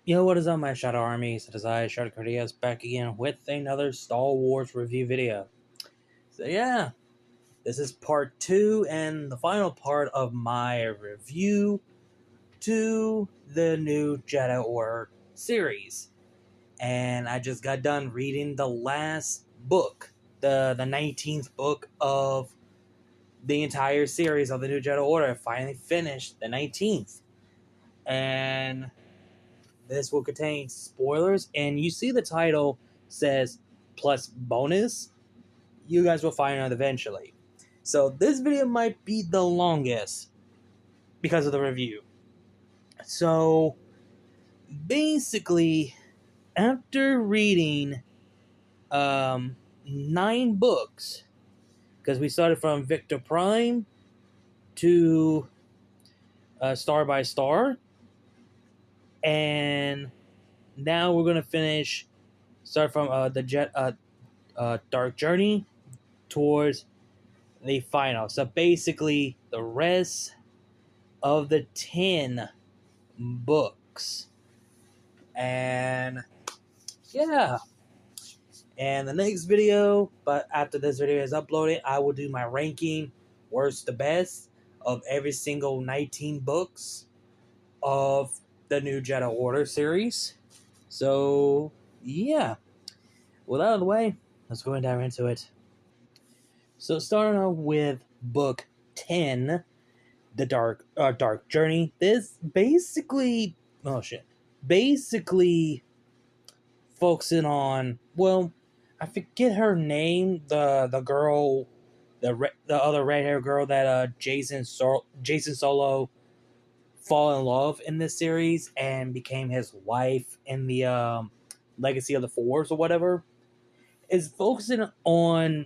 Yo, what is up, my Shadow Armies? It is I, Shadow Cordias, back again with another Star Wars review video. So yeah, this is part 2 and the final part of my review to the new Jedi Order series. And I just got done reading the last book, the 19th book of the entire series of the new Jedi Order. I finally finished the 19th. And this will contain spoilers, and you see the title says plus bonus. You guys will find out eventually. So this video might be the longest because of the review. So basically, after reading 9 books, because we started from Victor Prime to Star by Star, and now we're gonna start from Dark Journey towards the final. So basically, the rest of the 10 books. And yeah. And the next video, but after this video is uploaded, I will do my ranking, worst to best, of every single 19 books of the new Jedi Order series. So, yeah. With that out of the way, let's go and dive into it. So starting off with book 10, the Dark Journey. This basically basically focusing on, well, I forget her name, the girl, the other red hair girl that Jason Solo fall in love in this series and became his wife in the Legacy of the Force or whatever, is focusing on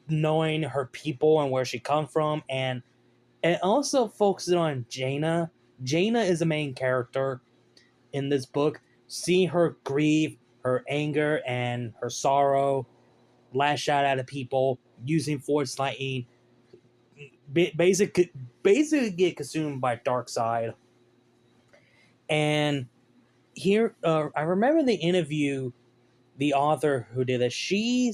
knowing her people and where she come from, and also focusing on Jaina. Jaina is the main character in this book. Seeing her grieve, her anger, and her sorrow, lash out at people, using Force lightning, basically get consumed by dark side. And here, I remember the interview, the author who did this, she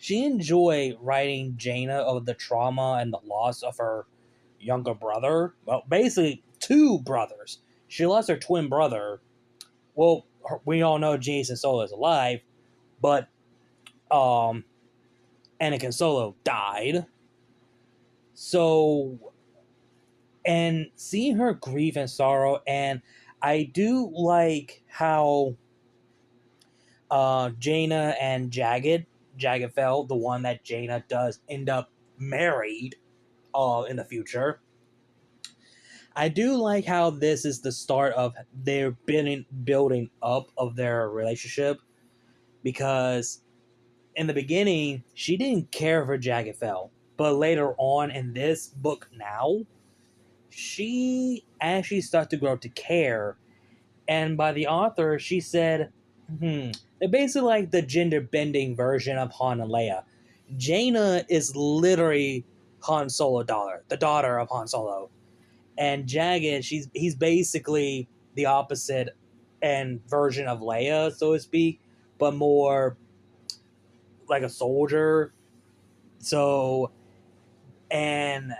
enjoyed writing Jaina of the trauma and the loss of her younger brother. Well, basically 2 brothers. She lost her twin brother. Well, we all know Jason Solo is alive, but Anakin Solo died. So, and seeing her grief and sorrow, and I do like how Jaina and Jagged Fell, the one that Jaina does end up married in the future. I do like how this is the start of their building up of their relationship, because in the beginning she didn't care for Jagged Fell, but later on in this book now, she actually starts to grow to care. And by the author, she said, they're basically like the gender bending version of Han and Leia. Jaina is literally Han Solo daughter, the daughter of Han Solo. And Jagged, he's basically the opposite and version of Leia, so to speak, but more like a soldier. So, and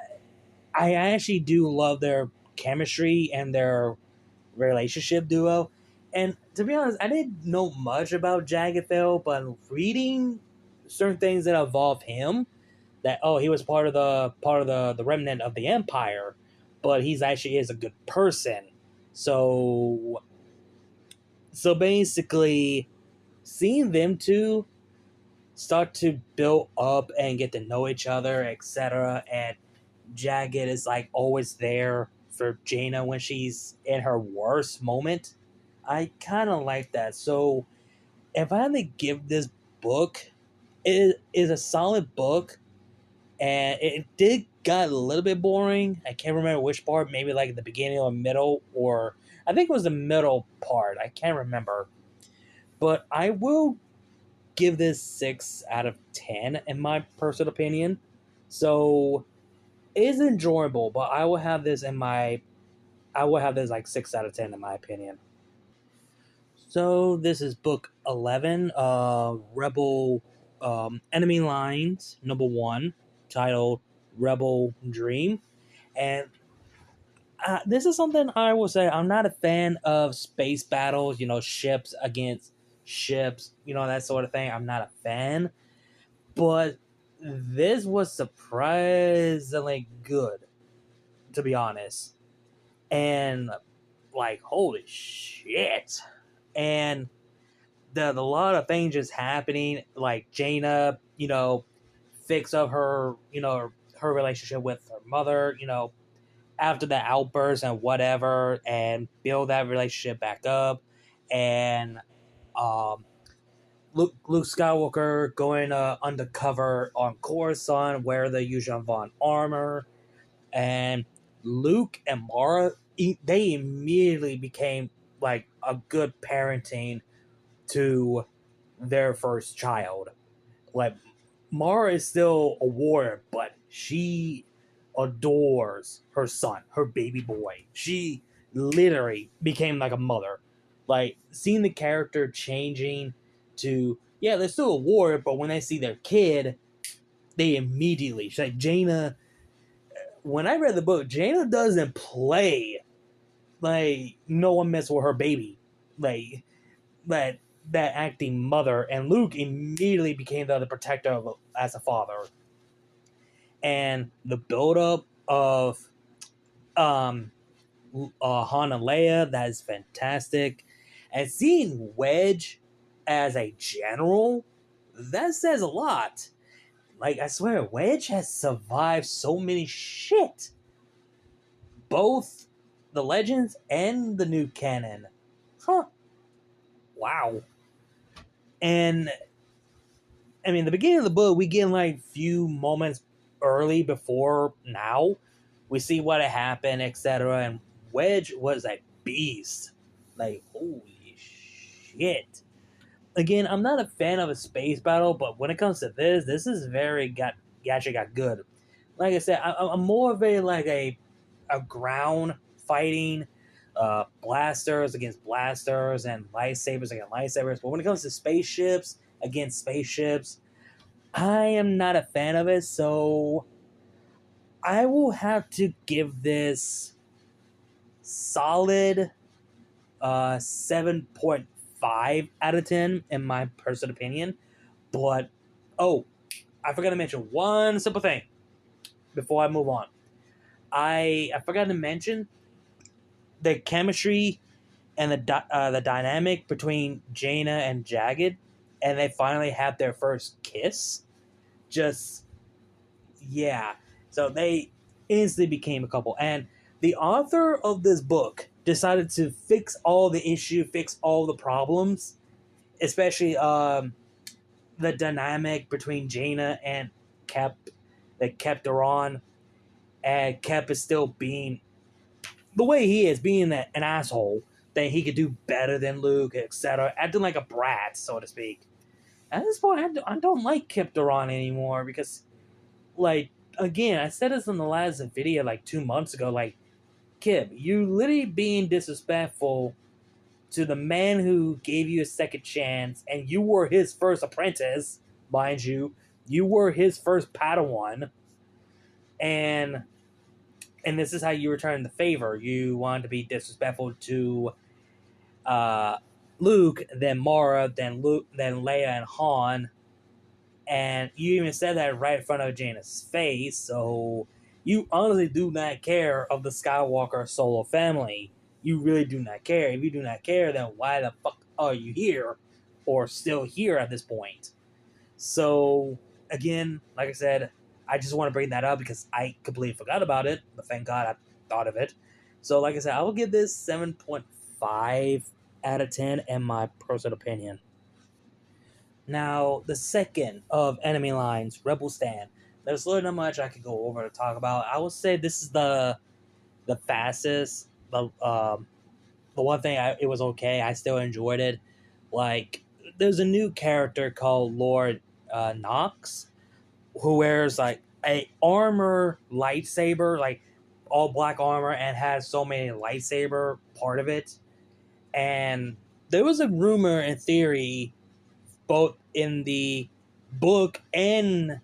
I actually do love their chemistry and their relationship duo. And to be honest, I didn't know much about Jagged Fell, but reading certain things that involve him, that he was part of the remnant of the Empire, but he's actually is a good person. So basically, seeing them two start to build up and get to know each other, etc., and Jagged is like always there for Jaina when she's in her worst moment. I kind of like that. So if I had to give this book, it is a solid book, and it did got a little bit boring. I can't remember which part, maybe like the beginning or middle, or I think it was the middle part. I can't remember. But I will give this 6 out of 10 in my personal opinion. So it is enjoyable, but I will have this like 6 out of 10 in my opinion. So this is book 11, Rebel Enemy Lines, number 1, titled Rebel Dream. And this is something I will say I'm not a fan of space battles, ships against ships, that sort of thing. I'm not a fan. But this was surprisingly good, to be honest. And, like, holy shit. And the lot of things just happening, like Jaina, fix up her, her relationship with her mother, after the outburst and whatever, and build that relationship back up, and um, Luke Skywalker going undercover on Coruscant, wear the Yuuzhan Vong armor, and Luke and Mara, they immediately became like a good parenting to their first child. Like, Mara is still a warrior, but she adores her son, her baby boy. She literally became like a mother. Like, seeing the character changing to, yeah, they're still a warrior, but when they see their kid, they immediately, she's like, Jaina, when I read the book, Jaina doesn't play like no one mess with her baby. Like, that that acting mother, and Luke immediately became the protector of as a father. And the buildup of um Han and Leia, that is fantastic. And seeing Wedge as a general, that says a lot. Like, I swear, Wedge has survived so many shit. Both the Legends and the new canon. Huh. Wow. And I mean, the beginning of the book, we get like few moments early before now. We see what happened, etc. And Wedge was a beast. Like, holy shit. Again, I'm not a fan of a space battle, but when it comes to this is very actually got good. Like I said, I'm more of a ground fighting, blasters against blasters and lightsabers against lightsabers. But when it comes to spaceships against spaceships, I am not a fan of it, so I will have to give this solid 7.5 out of 10 in my personal opinion. But, oh, I forgot to mention one simple thing before I move on. I forgot to mention the chemistry and the dynamic between Jaina and Jagged, and they finally had their first kiss. Just, yeah. So they instantly became a couple. And the author of this book decided to fix all the issue, fix all the problems, especially the dynamic between Jaina and Kep, that kept her on, and Kep is still being the way he is, being an asshole, that he could do better than Luke, etc., acting like a brat, so to speak. At this point, I don't like Kep Duran anymore because, like, again, I said this in the last video like 2 months ago. Like, Kip, you literally being disrespectful to the man who gave you a second chance, and you were his first apprentice, mind you. You were his first Padawan, and this is how you return the favor. You wanted to be disrespectful to Luke, then Mara, then Leia and Han, and you even said that right in front of Jaina's face. So you honestly do not care of the Skywalker solo family. You really do not care. If you do not care, then why the fuck are you here, or still here at this point? So again, like I said, I just want to bring that up because I completely forgot about it, but thank God I thought of it. So like I said, I will give this 7.5 out of 10 in my personal opinion. Now, the second of Enemy Lines, Rebel Stand. There's really not much I could go over to talk about. I would say this is the fastest. The one thing, it was okay. I still enjoyed it. Like, there's a new character called Lord Nox, who wears like a armor lightsaber, like all black armor, and has so many lightsaber part of it. And there was a rumor and theory, both in the book and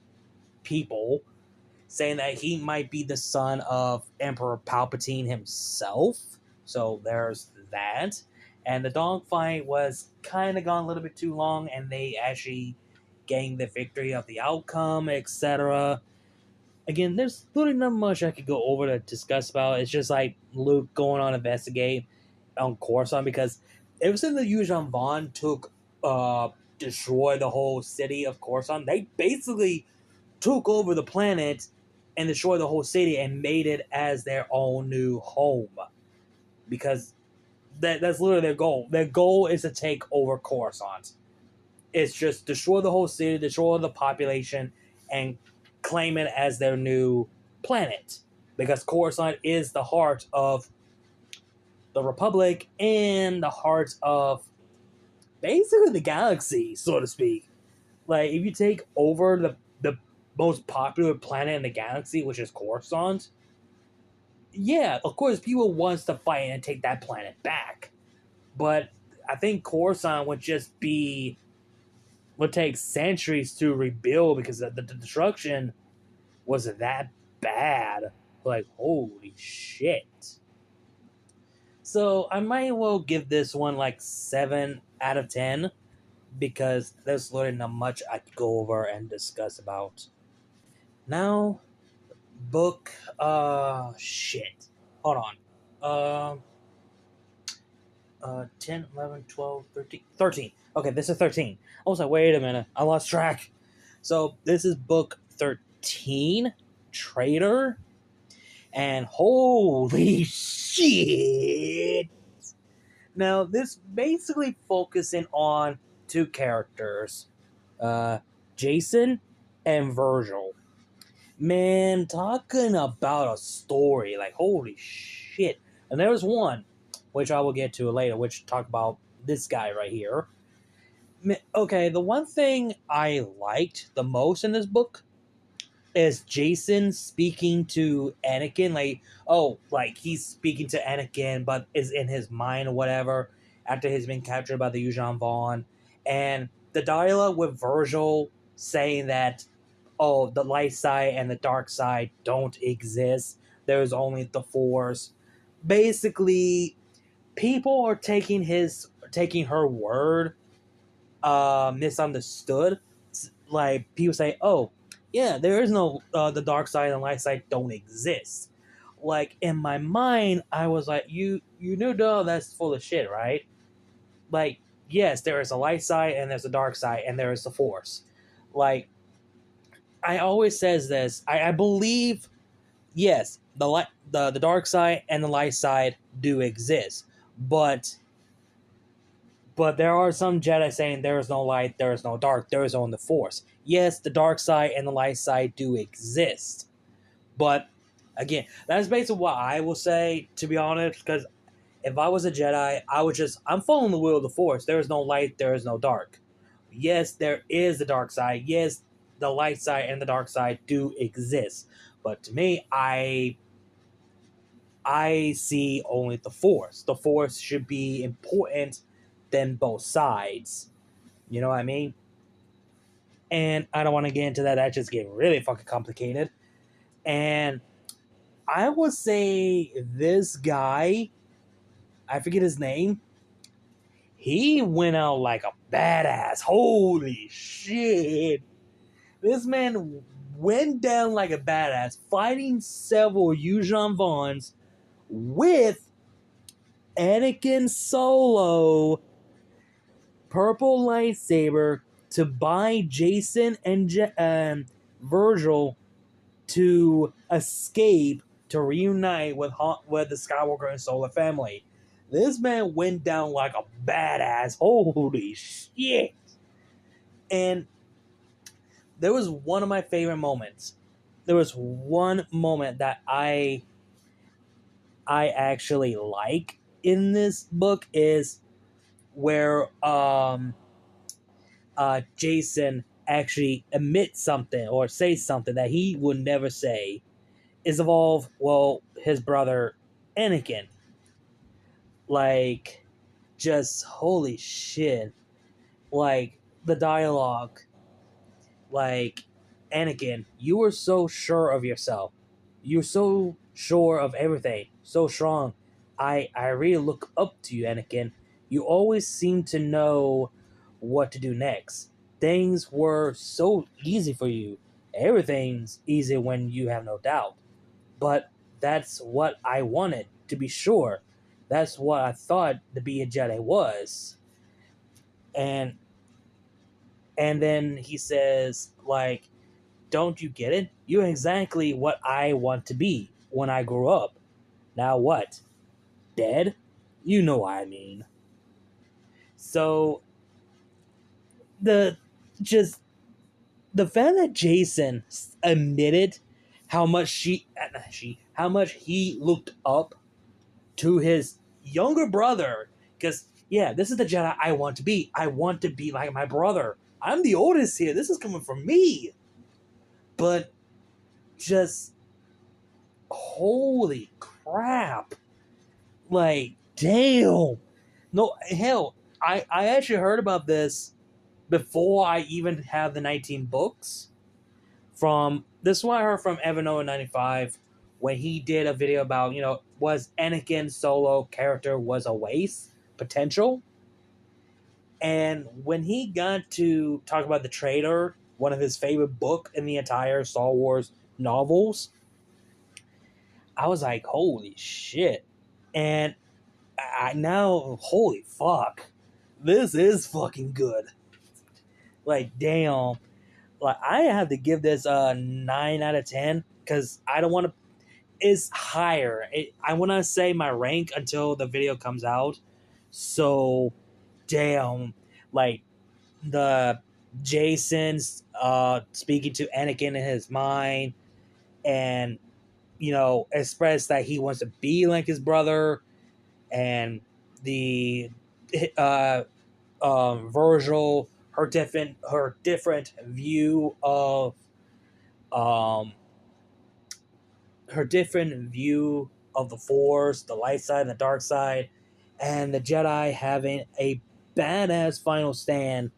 people, saying that he might be the son of Emperor Palpatine himself. So there's that. And the dogfight was kind of gone a little bit too long, and they actually gained the victory of the outcome, etc. Again, there's really not much I could go over to discuss about. It's just like Luke going on investigate on Coruscant, because ever since the Yuuzhan Vong took destroy the whole city of Coruscant, they basically took over the planet and destroyed the whole city and made it as their own new home. Because that's literally their goal. Their goal is to take over Coruscant. It's just destroy the whole city, destroy the population, and claim it as their new planet. Because Coruscant is the heart of the Republic and the heart of basically the galaxy, so to speak. Like, if you take over the most popular planet in the galaxy, which is Coruscant, yeah, of course, people wants to fight and take that planet back. But I think Coruscant would take centuries to rebuild, because the destruction was that bad. Like, holy shit. So I might well give this one like 7 out of 10, because there's literally not much I could go over and discuss about. Now, book, shit. Hold on. 10, 11, 12, 13. 13. Okay, this is 13. I was like, wait a minute. I lost track. So, this is book 13, Traitor. And holy shit! Now, this basically focusing on 2 characters. Jason and Virgil. Man, talking about a story, like, holy shit. And there's one, which I will get to later, which talk about this guy right here. Okay, the one thing I liked the most in this book is Jason speaking to Anakin, like he's speaking to Anakin, but is in his mind or whatever, after he's been captured by the Yuuzhan Vong. And the dialogue with Virgil saying that, oh, the light side and the dark side don't exist. There's only the Force. Basically, people are taking her word misunderstood. Like, people say, oh, yeah, there is no the dark side and the light side don't exist. Like, in my mind, I was like, you knew, that's full of shit, right? Like, yes, there is a light side and there's a dark side and there is the Force. Like, I always says this. I believe, yes, the dark side and the light side do exist, but there are some Jedi saying there is no light, there is no dark, there is only the Force. Yes, the dark side and the light side do exist, but again, that's basically what I will say, to be honest. Because if I was a Jedi, I'm following the will of the Force. There is no light, there is no dark. Yes, there is the dark side. Yes, the light side and the dark side do exist. But to me, I see only the Force. The Force should be important than both sides. You know what I mean? And I don't want to get into that. That just get really fucking complicated. And I would say this guy, I forget his name, he went out like a badass. Holy shit. This man went down like a badass, fighting several Yuuzhan Vongs with Anakin Solo purple lightsaber to buy Jason and Virgil to escape, to reunite with the Skywalker and Solo family. This man went down like a badass. Holy shit. And there was one of my favorite moments. There was one moment that I actually like in this book, is where Jason actually admits something or says something that he would never say, is involved, well, his brother Anakin. Like, just holy shit. Like, the dialogue, like, Anakin, you were so sure of yourself. You're so sure of everything, so strong. I really look up to you, Anakin. You always seem to know what to do next. Things were so easy for you. Everything's easy when you have no doubt. But that's what I wanted, to be sure. That's what I thought to be a Jedi was. And then he says, like, don't you get it? You're exactly what I want to be when I grow up. Now what? Dead? You know what I mean. So the just the fact that Jason admitted how much how much he looked up to his younger brother, because yeah, this is the Jedi I want to be. I want to be like my brother. I'm the oldest here. This is coming from me. But just holy crap. Like, damn. No, hell, I actually heard about this before I even had the 19 books. From this one I heard from Evan 95 when he did a video about, was Anakin Solo character was a waste potential? And when he got to talk about the trailer, one of his favorite book in the entire Star Wars novels, I was like, holy shit. And I now, holy fuck, this is fucking good. Like, damn. Like, I have to give this a 9 out of 10 because I don't want to. It's higher. I want to say my rank until the video comes out. So, damn. Like, the Jason's speaking to Anakin in his mind and, express that he wants to be like his brother, and the Virgil, her different view of um the Force, the light side and the dark side, and the Jedi having a badass final stand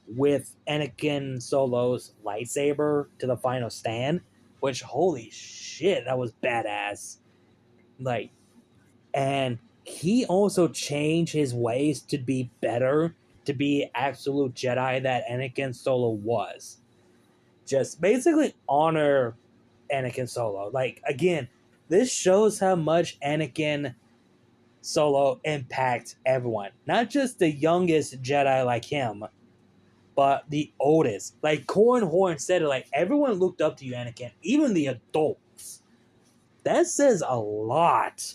with Anakin Solo's lightsaber to the final stand, which holy shit, that was badass. Like, and he also changed his ways to be better, to be absolute Jedi that Anakin Solo was. Just basically honor Anakin Solo. Like, again, this shows how much Anakin Solo impact everyone. Not just the youngest Jedi like him, but the oldest. Like, Corran Horn said it, like, everyone looked up to you, Anakin, even the adults. That says a lot.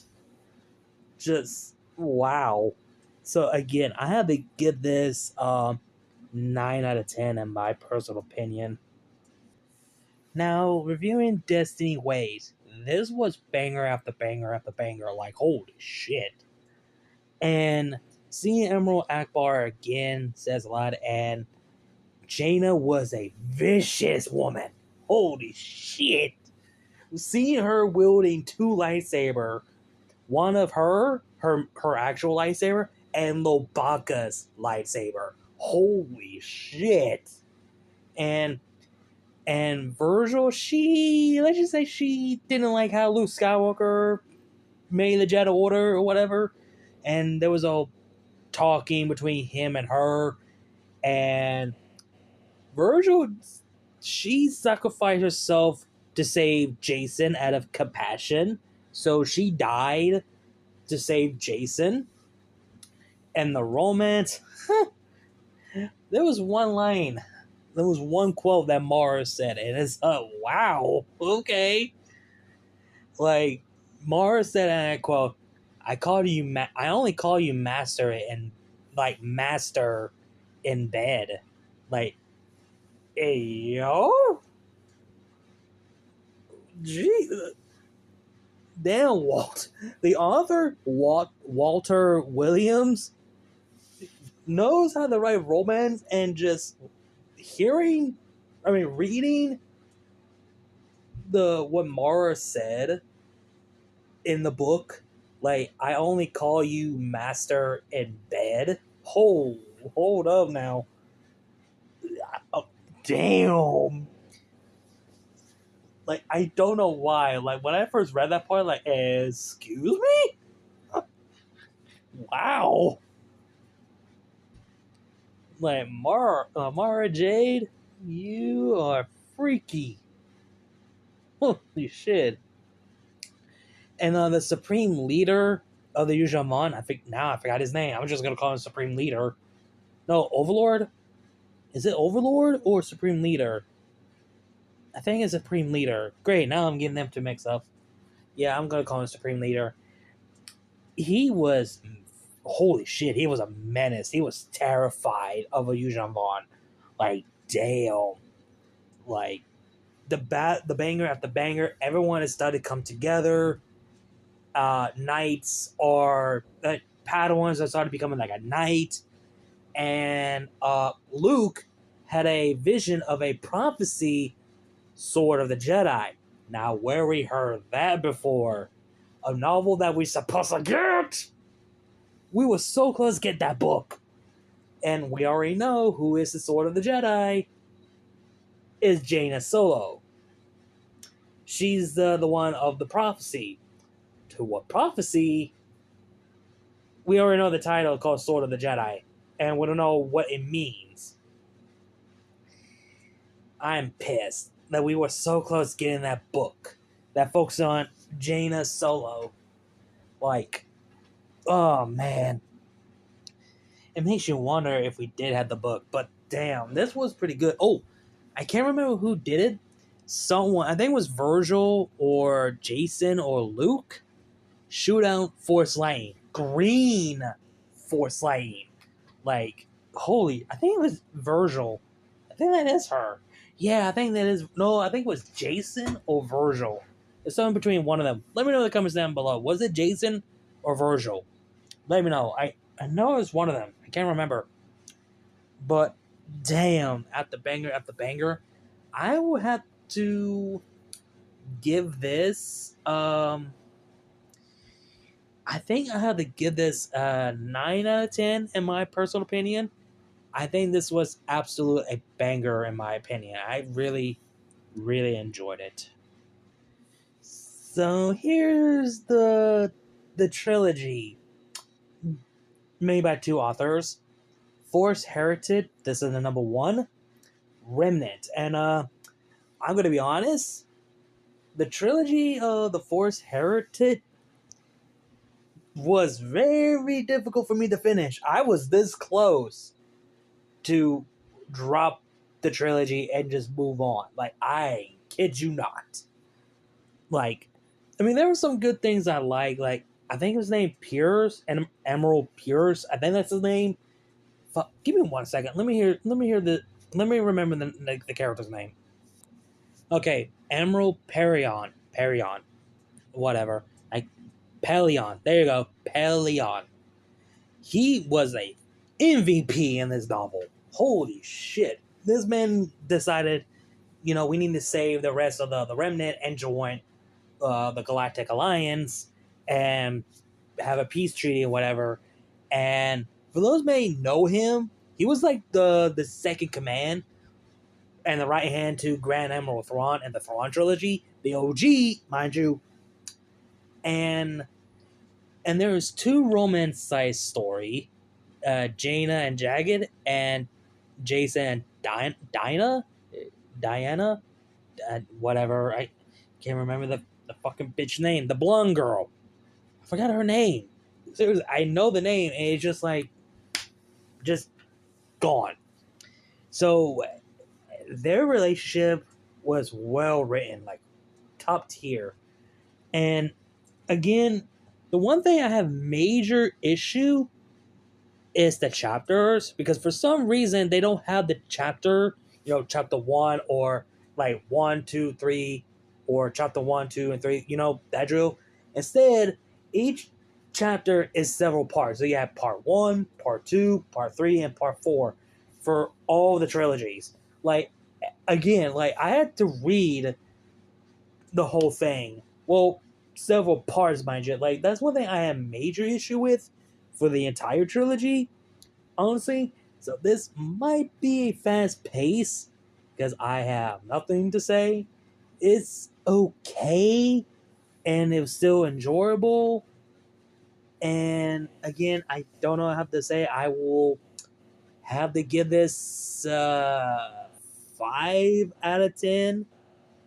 Just, wow. So, again, I have to give this 9 out of 10 in my personal opinion. Now, reviewing Destiny Ways, this was banger after banger after banger, like, holy shit. And seeing Emerald Akbar again says a lot, and Jaina was a vicious woman. Holy shit. Seeing her wielding two lightsabers, one of her actual lightsaber, and Lobaka's lightsaber. Holy shit. And Virgil, let's just say she didn't like how Luke Skywalker made the Jedi Order or whatever. And there was a talking between him and her. And Virgil, she sacrificed herself to save Jason out of compassion. So she died to save Jason. And the romance, there was one line. There was one quote that Mara said, and it's, wow, okay. Like, Mara said, and I quote, I only call you master and, like, master in bed. Like, hey, yo? Gee, damn, Walt. The author, Walter Williams, knows how to write romance, and just reading what Mara said in the book, Like, I only call you master in bed. Hold up now. Oh, damn. Like, I don't know why. Like, when I first read that part, like, excuse me? Wow. Like, Mara Jade, you are freaky. Holy shit. And the supreme leader of the Yuzhamon, I forgot his name. I'm just gonna call him Supreme Leader. No, Overlord? Is it Overlord or Supreme Leader? I think it's Supreme Leader. Great, now I'm getting them to mix up. Yeah, I'm gonna call him Supreme Leader. He was, holy shit, he was a menace. He was terrified of a Yuzhamon. Like, damn. Like, the banger after banger, everyone has started to come together. Knights or Padawans that started becoming like a knight, and Luke had a vision of a prophecy sword of the Jedi. Now, where we heard that before, a novel that we supposed to get, we were so close to get that book, and we already know who is the sword of the Jedi. Is Jaina Solo. She's the one of the prophecy. To what prophecy? We already know the title called Sword of the Jedi, and we don't know what it means. I'm pissed that we were so close to getting that book that focuses on Jaina Solo. Like, oh man. It makes you wonder if we did have the book, but damn, this was pretty good. Oh, I can't remember who did it. Someone, I think it was Virgil or Jason or Luke. Shootout Force Lightning. Green Force Lightning. Like, holy, I think it was Virgil. I think that is her. Yeah, I think that is. No, I think it was Jason or Virgil. It's something between one of them. Let me know in the comments down below. Was it Jason or Virgil? Let me know. I know it was one of them. I can't remember. But damn, at the banger, I will have to give this. I think I have to give this 9 out of 10 in my personal opinion. I think this was absolute a banger in my opinion. I really, really enjoyed it. So here's the trilogy made by two authors. Force Heritage, this is the number 1. Remnant. And I'm gonna be honest, the trilogy of the Force Heritage was very difficult for me to finish. I was this close to drop the trilogy and just move on. Like, I kid you not. Like, I mean, there were some good things I like. Like, I think his name Pierce and Emerald Pierce. I think that's his name. Fuck, give me 1 second. Let me remember the character's name. Okay, Emerald Perion. Whatever. Like, Pelion. There you go. Pelion. He was a MVP in this novel. Holy shit. This man decided, we need to save the rest of the remnant and join the Galactic Alliance and have a peace treaty or whatever. And for those who may know him, he was like the second command and the right hand to Grand Admiral Thrawn and the Thrawn trilogy, the OG, mind you. And there's 2 romance-sized story, Jaina and Jagged, and Jason and Diana, whatever. I can't remember the fucking bitch name. The blonde girl. I forgot her name. Seriously, I know the name, and it's just like, just gone. So their relationship was well written, like top tier. And again, the one thing I have major issue is the chapters, because for some reason they don't have the chapter, chapter 1 or like 1, 2, 3, or chapter 1, 2, and 3, that drill. Instead, each chapter is several parts. So you have part 1, part 2, part 3, and part 4 for all the trilogies. Like, again, like, I had to read the whole thing. Well, several parts, mind you. Like, that's one thing I have major issue with for the entire trilogy, honestly. So this might be a fast pace because I have nothing to say. It's okay and it was still enjoyable. And again, I don't know how to say. I will have to give this 5 out of 10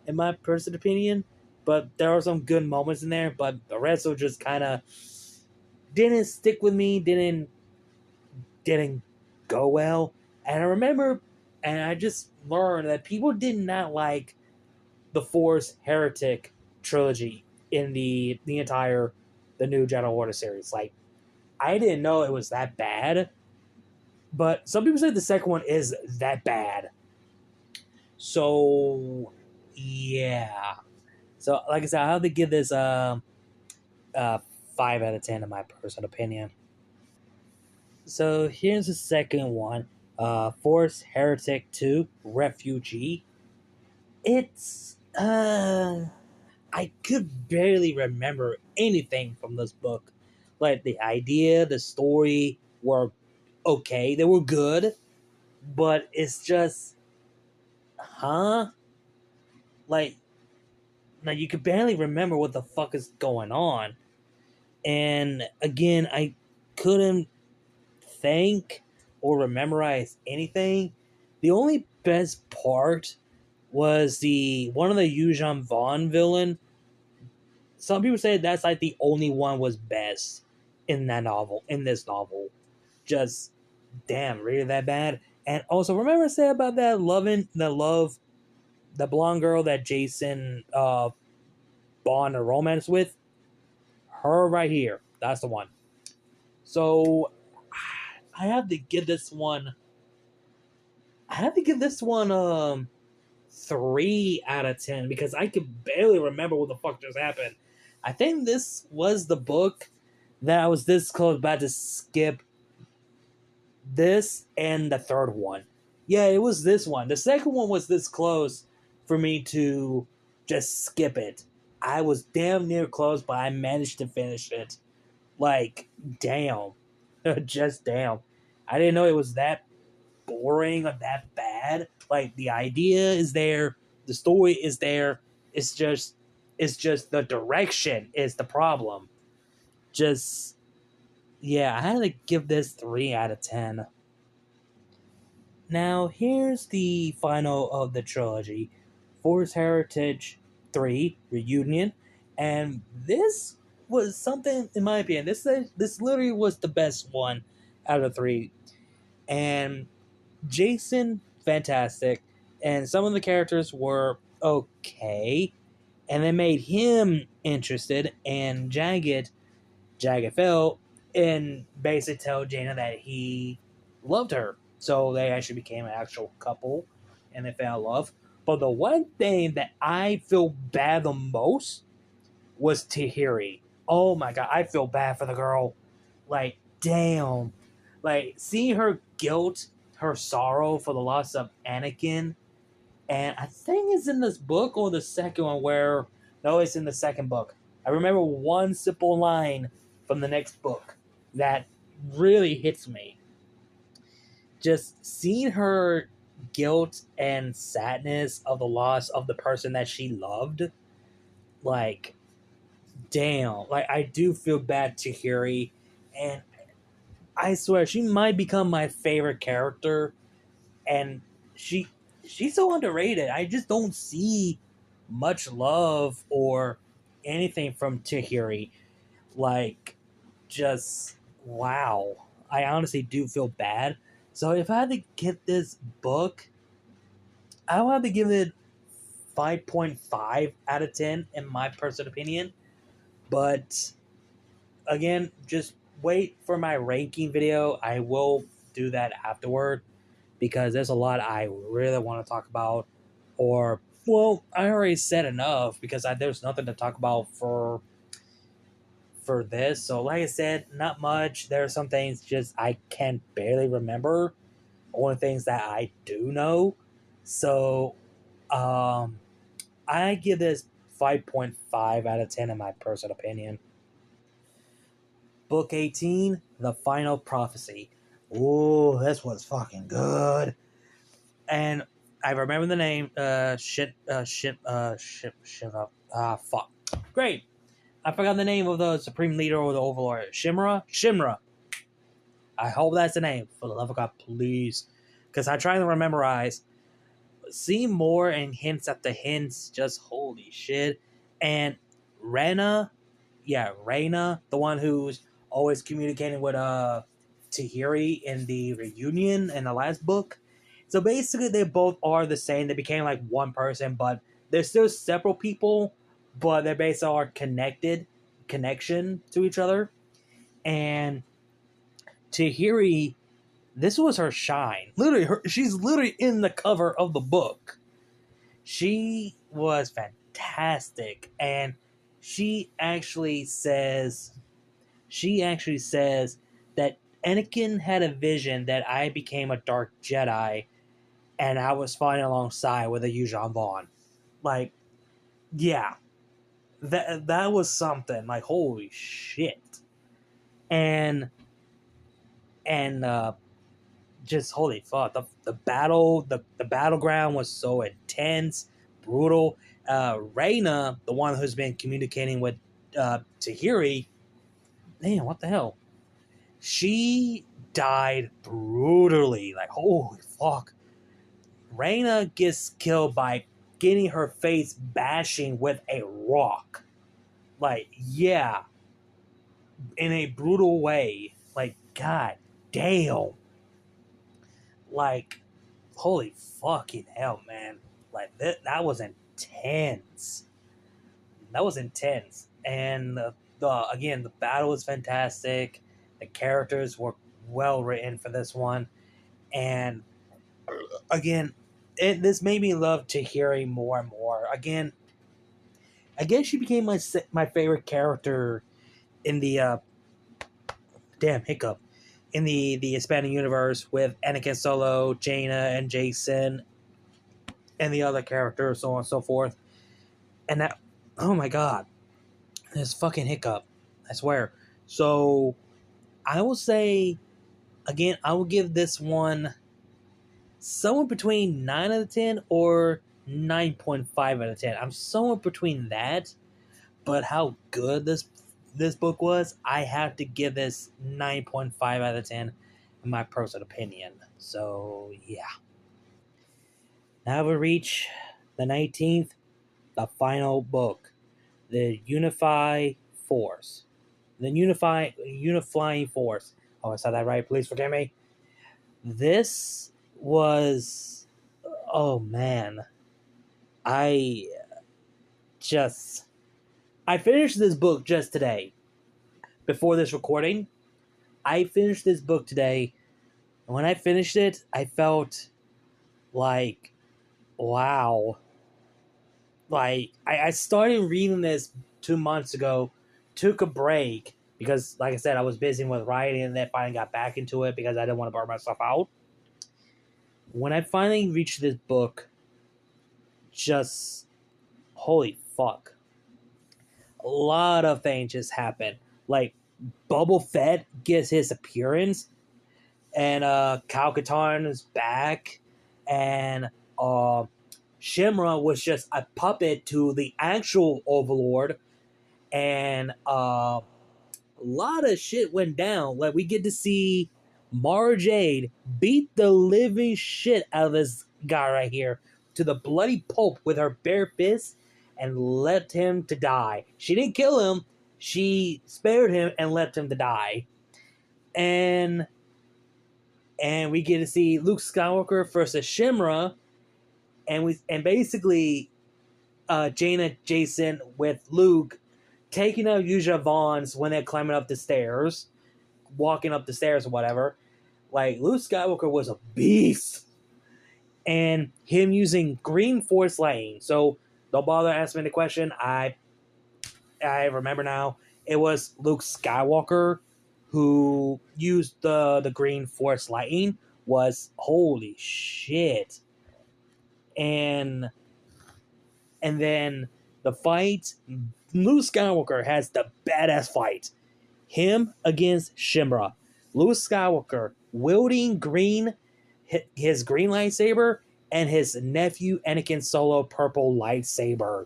in my personal opinion. But there are some good moments in there, but the rest will just kind of didn't stick with me, didn't go well. And I remember, and I just learned that people did not like the Force Heretic trilogy in the entire the new Jedi Order series. Like, I didn't know it was that bad, but some people say the second one is that bad. So yeah. So like I said, I have to give this uh 5 out of 10 in my personal opinion. So here's the second one. Force Heretic 2 Refugee. It's I could barely remember anything from this book. Like the idea, the story were okay. They were good, but it's just huh? Like like you could barely remember what the fuck is going on. And again, I couldn't think or memorize anything. The only best part was the one of the Yuuzhan Vaughn villain. Some people say that's like the only one was best in that novel, in this novel. Just damn, really that bad. And also remember I said about that the blonde girl that Jason bond a romance with? Her right here. That's the one. So I have to give this one I have to give this one 3 out of 10 because I could barely remember what the fuck just happened. I think this was the book that I was this close about to skip this and the third one. Yeah, it was this one. The second one was this close for me to just skip it. I was damn near close, but I managed to finish it. Like, damn. Just damn. I didn't know it was that boring or that bad. Like the idea is there, the story is there. It's just the direction is the problem. Just yeah, I had to give this 3 out of 10. Now here's the final of the trilogy, Force Heritage 3 Reunion, and this was something in my opinion. This literally was the best one out of three, and Jason, fantastic. And some of the characters were okay. And they made him interested. And Jagged fell and basically told Jaina that he loved her. So they actually became an actual couple and they fell in love. But the one thing that I feel bad the most was Tahiri. Oh my god, I feel bad for the girl. Like, damn. Like, seeing her guilt, her sorrow for the loss of Anakin, and I think it's in this book or the second one where, no, it's in the second book. I remember one simple line from the next book that really hits me. Just seeing her guilt and sadness of the loss of the person that she loved, like, damn. Like, I do feel bad to Hiri, and I swear she might become my favorite character, and she she's so underrated. I just don't see much love or anything from Tahiri. Like, just wow. I honestly do feel bad. So if I had to get this book, I would have to give it 5.5 out of 10 in my personal opinion. But again, just wait for my ranking video. I will do that afterward because there's a lot I really want to talk about. Or, well, I already said enough because there's nothing to talk about for this. So, like I said, not much. There are some things just I can barely remember. Only things that I do know. So, I give this 5.5 out of 10 in my personal opinion. Book 18, The Final Prophecy. Ooh, this was fucking good. And I remember the name. Fuck. Great. I forgot the name of the Supreme Leader or the Overlord. Shimra. I hope that's the name. For the love of God, please. Because I'm trying to memorize. See more and hints at the hints. Just holy shit. And Reyna, the one who's always communicating with Tahiri in the reunion in the last book. So basically, they both are the same. They became like one person, but they're still separate people, but they basically are connection to each other. And Tahiri, this was her shine. Literally, she's literally in the cover of the book. She was fantastic, and she actually says that Anakin had a vision that I became a Dark Jedi, and I was fighting alongside with a Yuuzhan Vaughn. Like, yeah, that was something. Like, holy shit, and just holy fuck, the battleground was so intense, brutal. Reyna, the one who's been communicating with Tahiri, man, what the hell? She died brutally. Like, holy fuck. Reyna gets killed by getting her face bashing with a rock. Like, yeah. In a brutal way. Like, god damn. Like, holy fucking hell, man. Like, that was intense. That was intense. And again, the battle was fantastic. The characters were well written for this one. And again, this made me love Tahiri more and more. Again, I guess she became my favorite character in the in the expanding universe with Anakin Solo, Jaina, and Jason, and the other characters, so on and so forth. And that, oh my god, this fucking hiccup, I swear. So I will say, again, I will give this one somewhere between 9 out of 10 or 9.5 out of 10. I'm somewhere between that, but how good this book was, I have to give this 9.5 out of 10 in my personal opinion. So, yeah. Now we reach the 19th, the final book, the Unifying Force. The Unifying Force. Oh, I said that right. Please forgive me. This was, oh man, I finished this book just today. Before this recording, I finished this book today. And when I finished it, I felt like, wow. Like, I started reading this 2 months ago, took a break, because, like I said, I was busy with writing, and then finally got back into it because I didn't want to burn myself out. When I finally reached this book, just, holy fuck. A lot of things just happened. Like, Boba Fett gets his appearance, and Kyle Katarn is back, and Shimra was just a puppet to the actual Overlord, and a lot of shit went down. Like, we get to see Mara Jade beat the living shit out of this guy right here to the bloody pulp with her bare fist and left him to die. She didn't kill him. She spared him and left him to die. And we get to see Luke Skywalker versus Shimra, and basically Jaina, Jason with Luke taking out Yuuzhan Vaughn's when they're climbing up the stairs, walking up the stairs or whatever. Like, Luke Skywalker was a beast. And him using green force lightning. So don't bother asking me the question. I remember now. It was Luke Skywalker who used the green force lightning. Was holy shit. And then The fight, Luke Skywalker has the badass fight. Him against Shimra. Luke Skywalker wielding his green lightsaber and his nephew Anakin Solo purple lightsaber.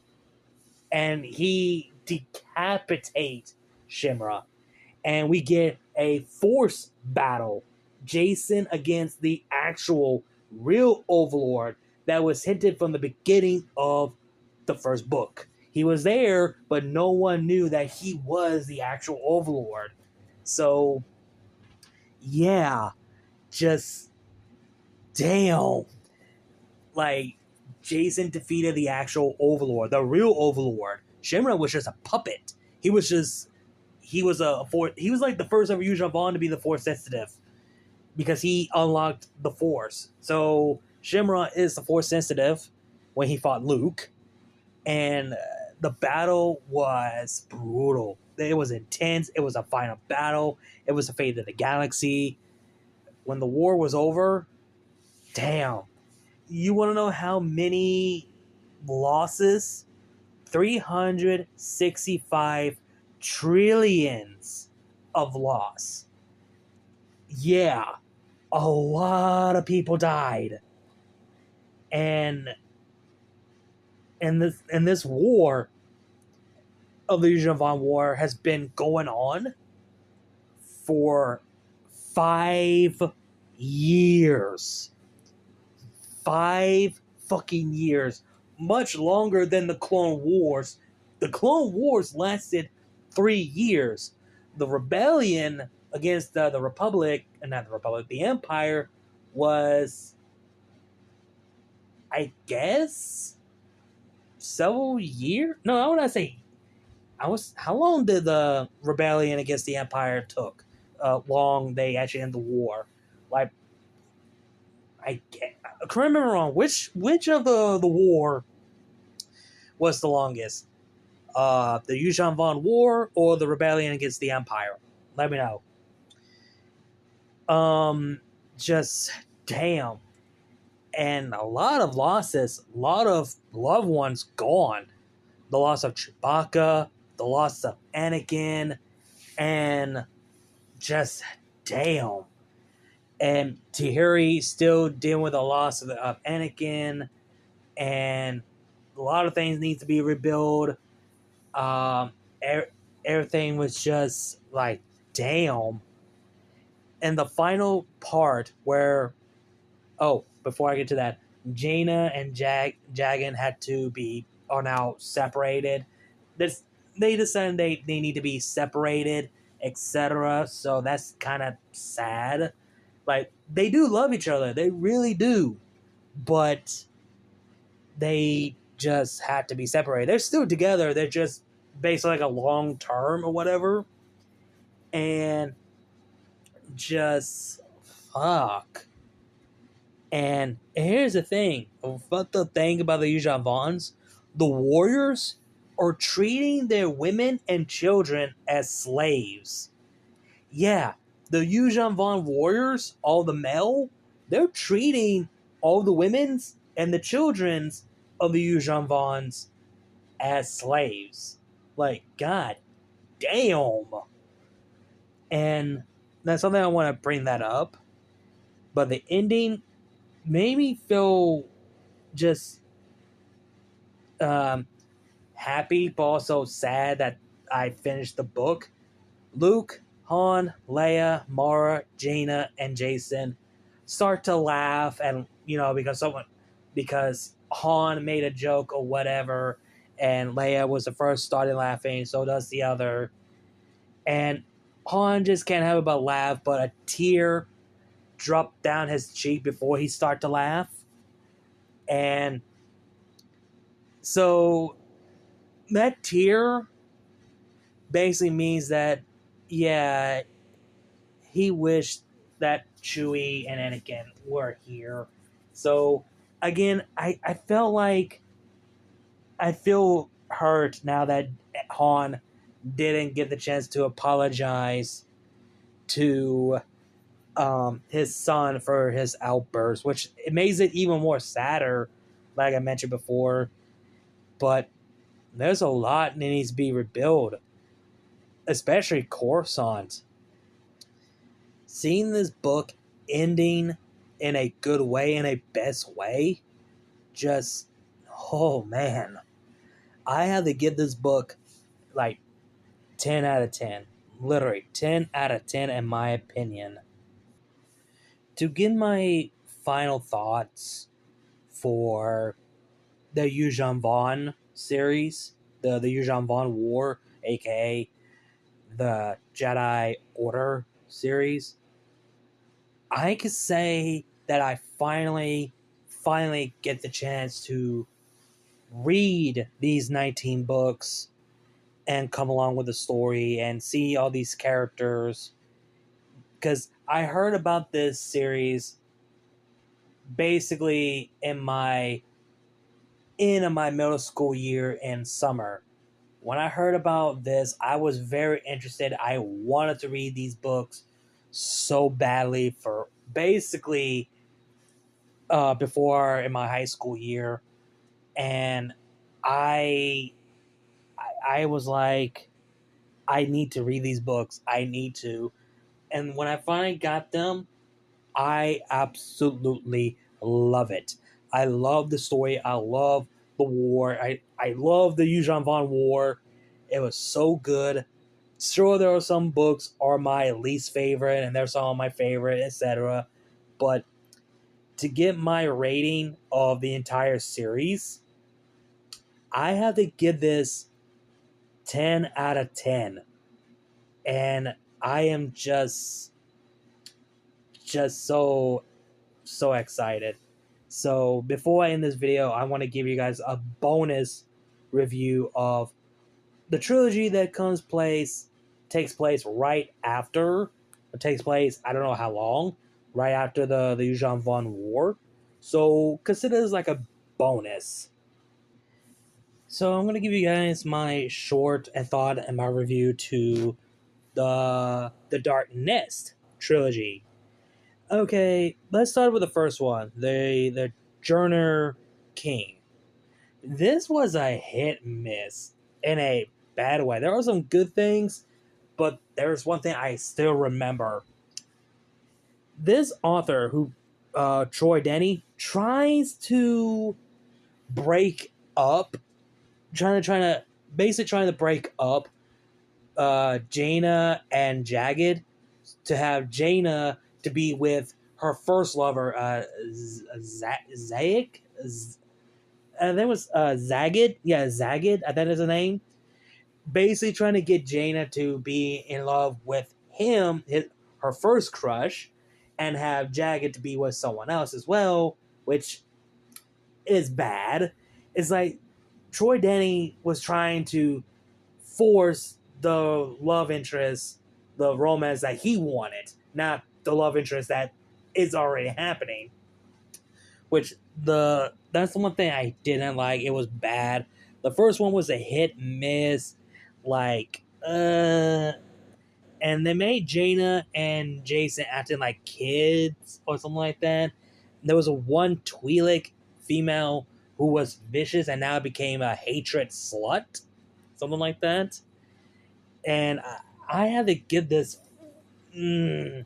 And he decapitates Shimra. And we get a force battle. Jason against the actual real Overlord that was hinted from the beginning of the first book. He was there, but no one knew that he was the actual Overlord. So, yeah, just damn. Like, Jason defeated the actual Overlord, the real Overlord. Shimra was just a puppet. He was like the first ever Yuuzhan Vaughn to be the Force sensitive because he unlocked the Force. So Shimra is the Force sensitive when he fought Luke, and the battle was brutal. It was intense. It was a final battle. It was the fate of the galaxy. When the war was over, damn. You want to know how many losses? 365 trillions of loss. Yeah, a lot of people died. And this war of the Yuuzhan Vaughn War has been going on for 5 years. 5 fucking years. Much longer than the Clone Wars. The Clone Wars lasted 3 years. The rebellion against the Republic, not the Republic, the Empire, was, I guess, several years? No, I would not say. How long did the rebellion against the Empire took? Long they actually ended the war. Like, I can't remember wrong. Which of the war was the longest? The Yuuzhan Vaughn War or the rebellion against the Empire? Let me know. Just damn. And a lot of losses, a lot of loved ones gone. The loss of Chewbacca, the loss of Anakin, and just damn. And Tahiri still dealing with the loss of Anakin, and a lot of things need to be rebuilt. Everything was just like, damn. And the final part where, before I get to that, Jaina and Jagan are now separated. They decided they need to be separated, etc. So that's kind of sad. Like, they do love each other. They really do. But they just had to be separated. They're still together. They're just basically like a long term or whatever. And just fuck. And here's the thing. What the thing about the Yuuzhan Vaughns? The warriors are treating their women and children as slaves. Yeah, the Yuuzhan Vaughn warriors, all the male, they're treating all the women's and the children's of the Yuuzhan Vaughns as slaves. Like, god damn. And that's something I want to bring that up. But the ending made me feel just happy, but also sad that I finished the book. Luke, Han, Leia, Mara, Jaina, and Jason start to laugh, and because Han made a joke or whatever, and Leia was the first started laughing, so does the other. And Han just can't help but laugh, but a tear dropped down his cheek before he started to laugh. And so that tear basically means that, yeah, he wished that Chewie and Anakin were here. So, again, I feel hurt now that Han didn't get the chance to apologize to his son for his outburst, which it makes it even more sadder, like I mentioned before. But there's a lot that needs to be rebuilt, especially Coruscant. Seeing this book ending in a good way, in a best way, just, oh man. I have to give this book like 10 out of 10. Literally 10 out of 10 in my opinion. To give my final thoughts for the Yuuzhan Vaughn series, the Yuuzhan Vaughn War, aka the Jedi Order series, I could say that I finally get the chance to read these 19 books and come along with the story and see all these characters. Because I heard about this series basically in my middle school year in summer. When I heard about this, I was very interested. I wanted to read these books so badly for basically before in my high school year, and I I was like, I need to read these books. I need to. And when I finally got them, I absolutely love it. I love the story. I love the war. I love the Yuuzhan Vaughn War. It was so good. Sure, there are some books are my least favorite, and there's some of my favorite, etc. But to get my rating of the entire series, I have to give this 10 out of 10. And I am just so excited. So before I end this video, I want to give you guys a bonus review of the trilogy that takes place right after, it takes place, I don't know how long, right after the Yuuzhan Vaughn War. So consider this like a bonus. So I'm gonna give you guys my short and thought and my review to the Dark Nest trilogy. Okay, let's start with the first one, the Journer King. This was a hit and miss in a bad way. There were some good things, but there's one thing I still remember. This author, who Troy Denny, tries to break up, trying to break up Jaina and Jagged, to have Jaina to be with her first lover, Zayak. That was Zagged. Yeah, Zagged. That is the name. Basically, trying to get Jaina to be in love with him, her first crush, and have Jagged to be with someone else as well, which is bad. It's like Troy Denny was trying to force the love interest, the romance that he wanted, not the love interest that is already happening. Which that's the one thing I didn't like. It was bad. The first one was a hit miss, like and they made Jaina and Jason acting like kids or something like that. There was a one Twi'lek female who was vicious and now became a hatred slut, something like that. And I had to give this, I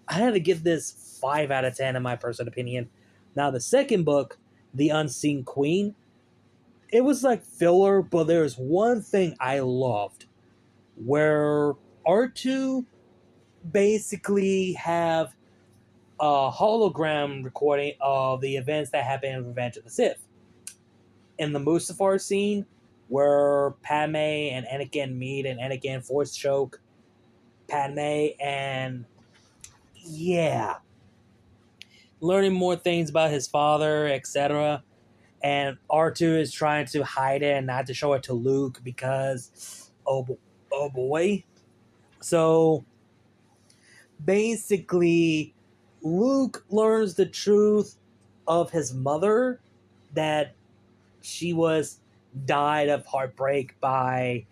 had to give this 5 out of 10 in my personal opinion. Now the second book, The Unseen Queen, it was like filler, but there's one thing I loved, where R2 basically have a hologram recording of the events that happened in Revenge of the Sith. In the Mustafar scene, where Padme and Anakin meet and Anakin force choke Padme, and yeah, learning more things about his father, etc. And R2 is trying to hide it and not to show it to Luke because, oh boy. So basically, Luke learns the truth of his mother, that she was died of heartbreak by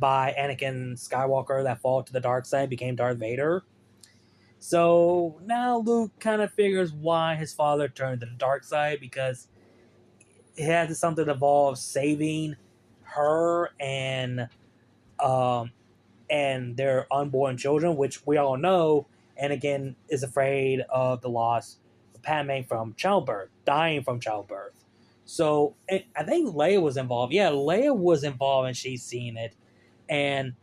Anakin Skywalker, that fall to the dark side, became Darth Vader. So now Luke kind of figures why his father turned to the dark side, because it had something to involve saving her and their unborn children, which we all know, and again is afraid of the loss of Padme from childbirth, dying from childbirth. So I think Leia was involved. Yeah, Leia was involved, and she's seen it. And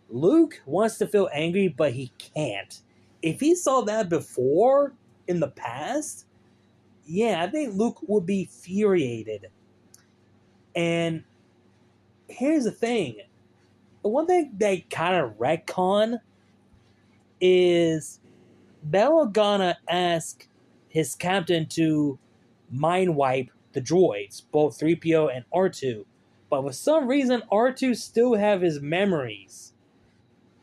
Luke wants to feel angry, but he can't. If he saw that before in the past, yeah, I think Luke would be infuriated. And here's the thing. The one thing they kind of retcon is Bail Organa asked his captain to mind wipe the droids, both 3PO and R2. But for some reason, R2 still have his memories.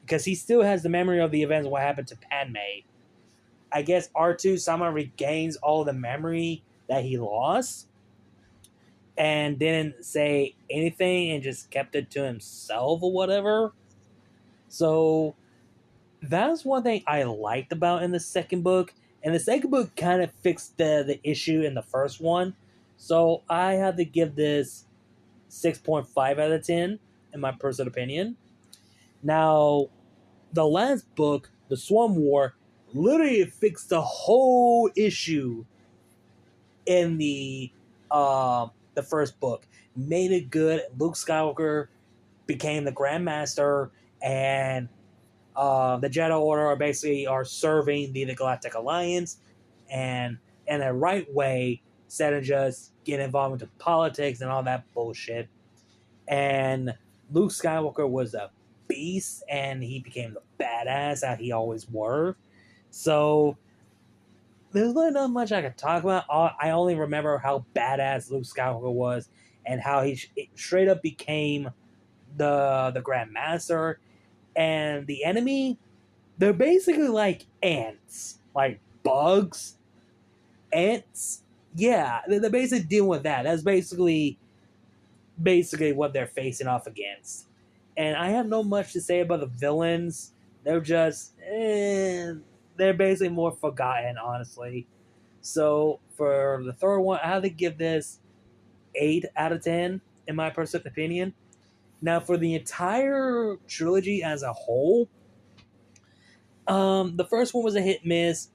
Because he still has the memory of the events of what happened to Padme. I guess R2 somehow regains all the memory that he lost. And didn't say anything and just kept it to himself or whatever. So that's one thing I liked about in the second book. And the second book kind of fixed the issue in the first one. So I have to give this 6.5 out of 10 in my personal opinion. Now, the last book, The Swarm War, literally fixed the whole issue in the first book. Made it good. Luke Skywalker became the Grand Master, and the Jedi Order are serving the Galactic Alliance, and in a right way, instead of just getting involved into politics and all that bullshit. And Luke Skywalker was a beast, and he became the badass that he always were. So there's really not much I can talk about. I only remember how badass Luke Skywalker was, and how he straight up became the Grand Master. And the enemy, they're basically like ants, like bugs, ants. Yeah, they're basically dealing with that. That's basically what they're facing off against. And I have no much to say about the villains. They're just, they're basically more forgotten, honestly. So for the third one, I have to give this 8 out of 10, in my personal opinion. Now, for the entire trilogy as a whole, the first one was a hit miss.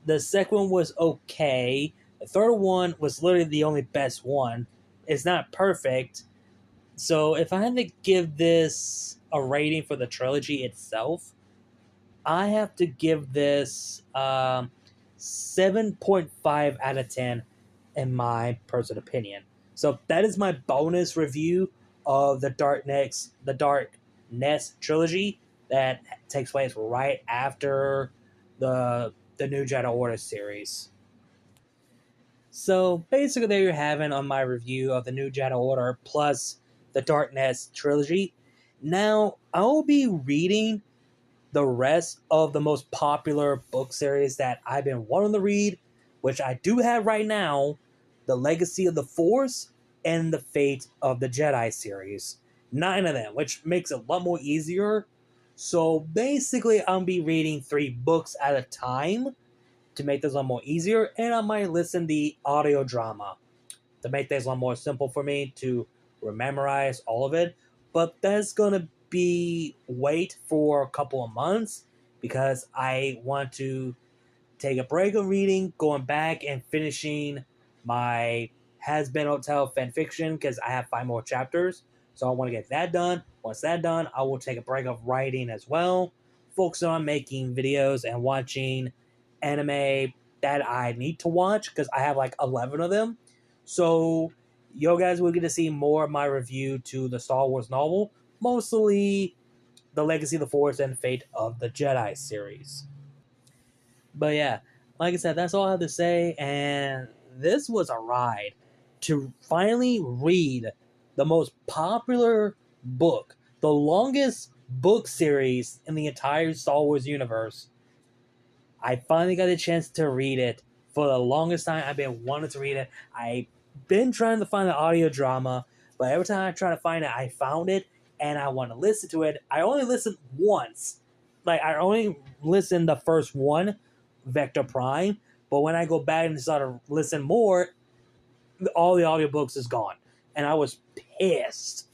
The second one was okay. The third one was literally the only best one. It's not perfect. So if I had to give this a rating for the trilogy itself, I have to give this 7.5 out of 10 in my personal opinion. So that is my bonus review of the Darkness trilogy that takes place right after the New Jedi Order series. So basically, there you're having on my review of the New Jedi Order plus the Darkness trilogy. Now I'll be reading the rest of the most popular book series that I've been wanting to read, which I do have right now, The Legacy of the Force and The Fate of the Jedi series. 9 of them, which makes it a lot more easier. So basically, I'll be reading 3 books at a time to make this a lot more easier, and I might listen the audio drama to make this a lot more simple for me to memorize all of it. But that's gonna be wait for a couple of months because I want to take a break of reading, going back and finishing my Has Been Hotel fanfiction because I have 5 more chapters. So I want to get that done. Once that's done, I will take a break of writing as well, focus on making videos and watching anime that I need to watch because I have like 11 of them. So you guys will get to see more of my review to the Star Wars novel, mostly The Legacy of the Force and Fate of the Jedi series. But yeah, like I said, that's all I have to say, and this was a ride to finally read the most popular book, the longest book series in the entire Star Wars universe. I finally got a chance to read it. For the longest time, I've been wanting to read it. I've been trying to find the audio drama, but every time I try to find it, I found it, and I want to listen to it. I only listened once. Like, I only listened the first one, Vector Prime, but when I go back and start to listen more, all the audiobooks is gone. And I was pissed.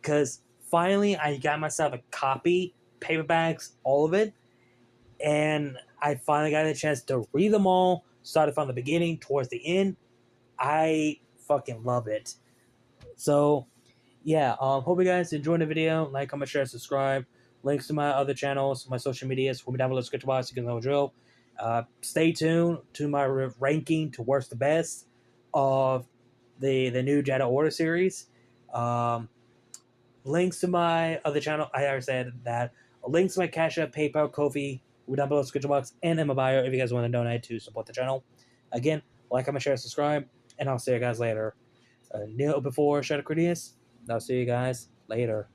because finally I got myself a copy, paperbacks, all of it, and I finally got a chance to read them all, started from the beginning towards the end. I fucking love it. So yeah, hope you guys enjoyed the video. Like, comment, share, subscribe. Links to my other channels, my social medias will be down below in the description box. You can know the drill. Stay tuned to my ranking to worst to best of the new Jedi Order series. Um, Links to my other channel. I already said that. Links to my CashApp, PayPal, Ko-fi will be down below in the description box and in my bio if you guys want to donate to support the channel. Again, like, comment, share, subscribe, and I'll see you guys later. Neil before Shadow Critius. I'll see you guys later.